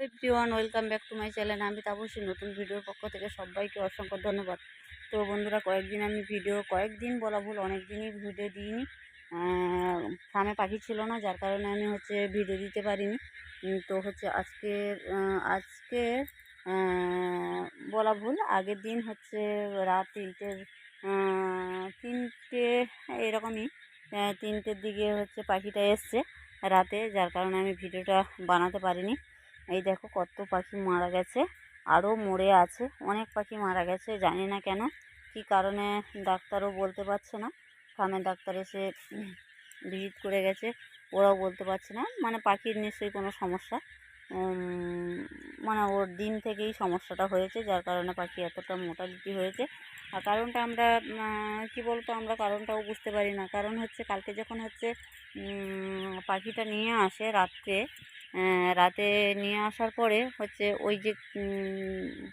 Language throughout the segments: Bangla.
Everyone welcome back to my channel. আমি তাপসী নতুন ভিডিওর পক্ষ থেকে সবাইকে অসংখ্য ধন্যবাদ। তো বন্ধুরা, কয়েকদিন বলা ভুল, অনেক দিনই ভিডিও দিইনি। ফার্মে পাখি ছিল না, যার কারণে আমি ভিডিও দিতে পারিনি। তো আজকের বলা ভুল, আগের দিন রাত তিনটে এরকমই, তিনটের দিকে পাখিটা এসছে রাতে, যার কারণে আমি ভিডিওটা বানাতে পারিনি। এই দেখো কত পাখি মারা গেছে, আরও মরে আছে, অনেক পাখি মারা গেছে। জানি না কেন, কি কারণে, ডাক্তারও বলতে পারছে না। ফার্মের ডাক্তার এসে ভিজিট করে গেছে, ওরাও বলতে পারছে না। মানে পাখির নিশ্চয়ই কোনো সমস্যা, মানে ওর ডিম থেকেই সমস্যাটা হয়েছে, যার কারণে পাখি এতটা মোটালিটি হয়েছে। আর কারণটা আমরা কি বলতো, আমরা কারণটাও বুঝতে পারি না। কারণ কালকে যখন পাখিটা নিয়ে আসে রাতে নিয়ে আসার পরে ওই যে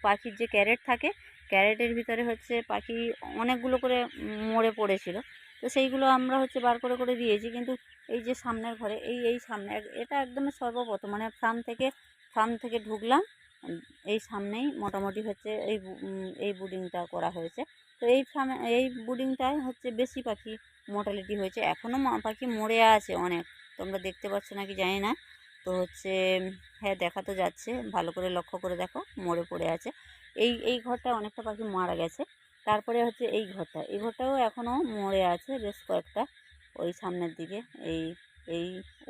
পাখির যে ক্যারেট থাকে, ক্যারেটের ভিতরে পাখি অনেকগুলো করে মরে পড়েছিল। তো সেইগুলো আমরা বার করে করে দিয়েছি। কিন্তু এই যে সামনের ঘরে, এই সামনে, এটা একদম সর্বপ্রথম, মানে ফার্ম থেকে ঢুকলাম, এই সামনেই মোটামুটি এই বুডিংটা করা হয়েছে। তো এই বুডিংটায় বেশি পাখি মোর্টালিটি হয়েছে। এখনও পাখি মরে আছে অনেক, তোমরা দেখতে পাচ্ছ নাকি জানি না। তো হ্যাঁ, দেখা তো যাচ্ছে, ভালো করে লক্ষ্য করে দেখো, মরে পড়ে আছে। এই ঘরটা অনেকটা পাখি মারা গেছে। তারপরে এই ঘরটাও এখনও মরে আছে বেশ কয়েকটা, ওই সামনের দিকে, এই এই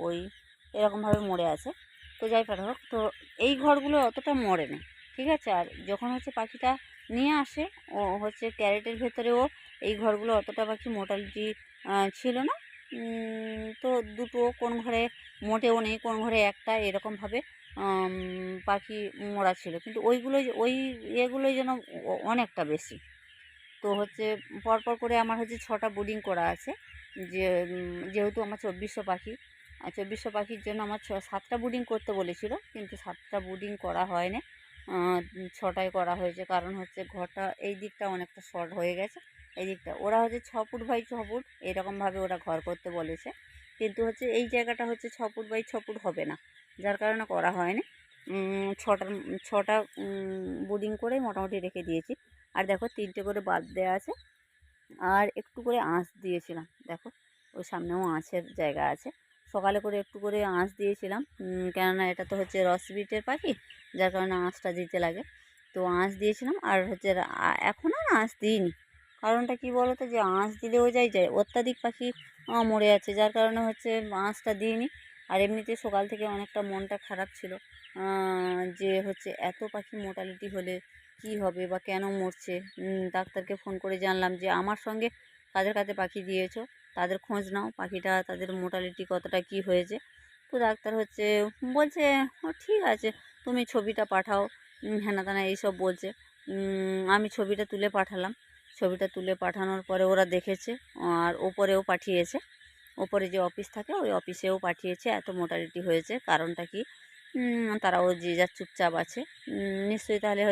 ওই এরকমভাবে মরে আছে। তো যাই হোক, তো এই ঘরগুলো অতটা মরে না, ঠিক আছে। আর যখন পাখিটা নিয়ে আসে, ও ক্যারেটের ভেতরেও এই ঘরগুলো অতটা পাখি মোর্টালিটি ছিল না। তো দুটো, কোন ঘরে মোটেও নেই, কোন ঘরে একটা, এরকমভাবে পাখি মরা ছিল। কিন্তু এগুলোই যেন অনেকটা বেশি। তো পরপর করে আমার 6টা বুডিং করা আছে। যেহেতু আমার 2400 পাখি, আর 2400 পাখির জন্য আমার 7টা বুডিং করতে বলেছিল, কিন্তু 7টা বুডিং করা হয়নি, 6টাই করা হয়েছে। কারণ ঘরটা এই দিকটা অনেকটা শর্ট হয়ে গেছে। এই দিকটা ওরা 6 ফুট বাই 6 ফুট এরকমভাবে ওরা ঘর করতে বলেছে, কিন্তু এই জায়গাটা 6 ফুট বাই 6 ফুট হবে না, যার কারণে করা হয়নি। 6টা বুডিং করেই মোটামুটি রেখে দিয়েছি। আর দেখো 3টে করে বাদ দেওয়া আছে, আর একটু করে আঁশ দিয়েছিলাম। দেখো ওই সামনেও আঁশের জায়গা আছে, সকালে করে একটু করে আঁশ দিয়েছিলাম, কেননা এটা তো রসবিটের পাখি, যার কারণে আঁশটা দিতে লাগে। তো আঁশ দিয়েছিলাম। আর এখন আর আঁশ দিইনি। কারণটা কি বলো তো, যে আঁশ দিলেও যায় অত্যাধিক পাখি মরে যাচ্ছে, যার কারণে আঁশটা দিইনি। আর এমনিতে সকাল থেকে অনেকটা মনটা খারাপ ছিল, যে এত পাখি মোর্টালিটি হলে কি হবে বা কেন মরছে। ডাক্তারকে ফোন করে জানলাম যে আমার সঙ্গে কাদের কাছে পাখি দিয়েছো তাদের খোঁজ নাও, পাখিটা তাদের মোর্টালিটি কতটা কি হয়েছে। তো ডাক্তার বলছে, ও ঠিক আছে, তুমি ছবিটা পাঠাও, হ্যানা তেনা এইসব বলছে। আমি ছবিটা তুলে পাঠালাম। ছবিটা তুলে পাঠানোর পরে ওরা দেখেছে, আর ওপরেও পাঠিয়েছে, ওপরে যে অফিস থাকে ওই অফিসেও পাঠিয়েছে, এত মোর্টালিটি হয়েছে, কারণটা কি। তারাও যে যার চুপচাপ আছে, নিশ্চয়ই তাহলে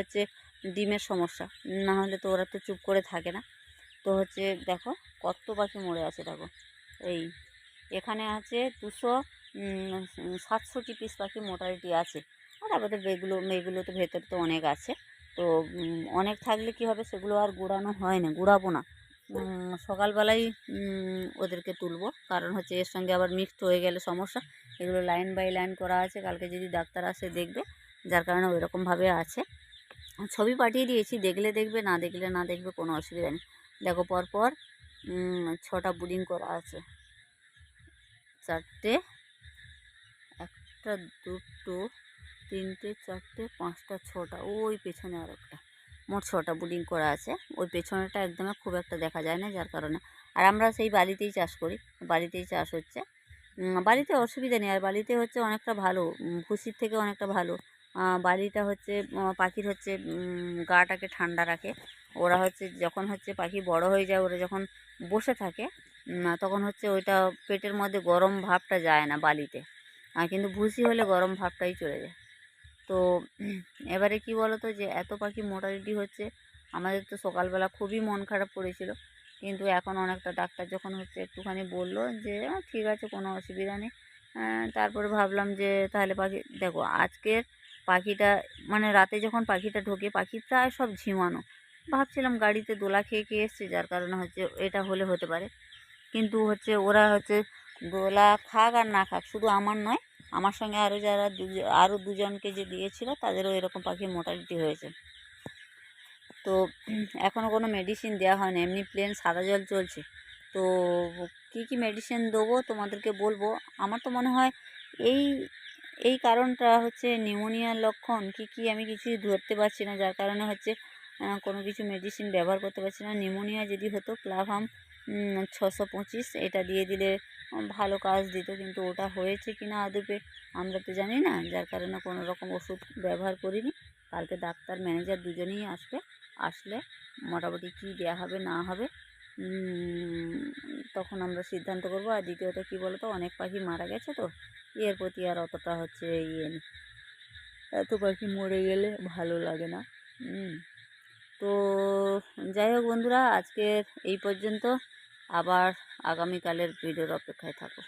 ডিমের সমস্যা, না হলে তো ওরা তো চুপ করে থাকে না। তো দেখো কত পাখি মরে আছে, দেখো এখানে আছে 267 পিস পাখি মোটালিটি আছে। আর আমাদের মেয়েগুলো তো ভেতর তো অনেক আছে। তো অনেক থাকলে কি হবে, সেগুলো আর গুড়ানো হয় না, গুড়াবো না। সকালবেলায় ওদেরকে তুলবো, কারণ এর সঙ্গে আবার মিক্সড হয়ে গেলে সমস্যা। এগুলো লাইন বাই লাইন করা আছে, কালকে যদি ডাক্তার আসে দেখবে, যার কারণে ওইরকমভাবে আছে। ছবি পাঠিয়ে দিয়েছি, দেখলে দেখবে, না দেখলে না দেখবে, কোনো অসুবিধা নেই। দেখো পরপর 6টা বুডিং করা আছে, 4টে, 1টা, 2টো, 3টে, 4টে, 5টা, 6টা, ওই পেছনে আর একটা, মোট 6টা বুডিং করা আছে। ওই পেছনেটা একদমই খুব একটা দেখা যায় না, যার কারণে। আর আমরা সেই বাড়িতেই চাষ করি, বাড়িতেই চাষ হচ্ছে, বাড়িতে অসুবিধা নেই। আর বাড়িতে অনেকটা ভালো, ভুসির থেকে অনেকটা ভালো। বাড়িটা পাখির গাটাকে ঠান্ডা রাখে। ওরা যখন পাখি বড় হয়ে যায়, ওরা যখন বসে থাকে, তখন ওইটা পেটের মধ্যে গরম ভাবটা যায় না বালিতে, কিন্তু ভুসি হলে গরম ভাবটাই চলে যায়। তো এবারে কি বলো তো, যে এত পাখি মোর্টালিটি হচ্ছে, আমাদের তো সকালবেলা খুবই মন খারাপ করেছিল। কিন্তু এখন অনেকটা ডাক্তার যখন একটুখানি বললো যে ঠিক আছে, কোনো অসুবিধা নেই, তারপরে ভাবলাম যে তাহলে পাখি, দেখো পাখিটা মানে রাতে যখন পাখিটা ঢোকে পাখি প্রায় সব ঝিমানো। ভাবছিলাম গাড়িতে দোলা খেয়ে খেয়ে এসছে, যার কারণে হচ্ছে এটা হলে হতে পারে। কিন্তু হচ্ছে ওরা হচ্ছে দোলা খাক আর না খাক, শুধু আমার নয়, আমার সঙ্গে আরও যারা আরও দুজনকে যে দিয়েছিল তাদেরও এরকম পাখির মোর্টালিটি হয়েছে। তো এখনও কোনো মেডিসিন দেওয়া হয় না, এমনি প্লেন সাদা জল চলছে। তো কী কী মেডিসিন দেবো তোমাদেরকে বলবো। আমার তো মনে হয় এই এই কারণটা হচ্ছে নিউমোনিয়ার লক্ষণ। কী কী আমি কিছুই ধরতে পারছি না, যার কারণে হচ্ছে কোনো কিছু মেডিসিন ব্যবহার করতে পারছি না। নিউমোনিয়া যদি হতো প্লাভাম 625 এটা দিয়ে দিলে ভালো কাজ দিত, কিন্তু ওটা হয়েছে কি না আদপে আমরা তো জানি না, যার কারণে কোনো রকম ওষুধ ব্যবহার করিনি। কালকে ডাক্তার ম্যানেজার দুজনেই আসবে, আসলে মোটামুটি কী দেওয়া হবে না হবে তখন আমরা সিদ্ধান্ত করবো। আর দ্বিতীয়ত কী বলো তো, অনেক পাখি মারা গেছে, তো এর প্রতি আর অতটা হচ্ছে ইয়ে নেই, এত পাখি মরে গেলে ভালো লাগে না। তো যাই হোক বন্ধুরা, আজকের এই পর্যন্ত। আবার আগামীকালের ভিডিওর অপেক্ষায় থাকো।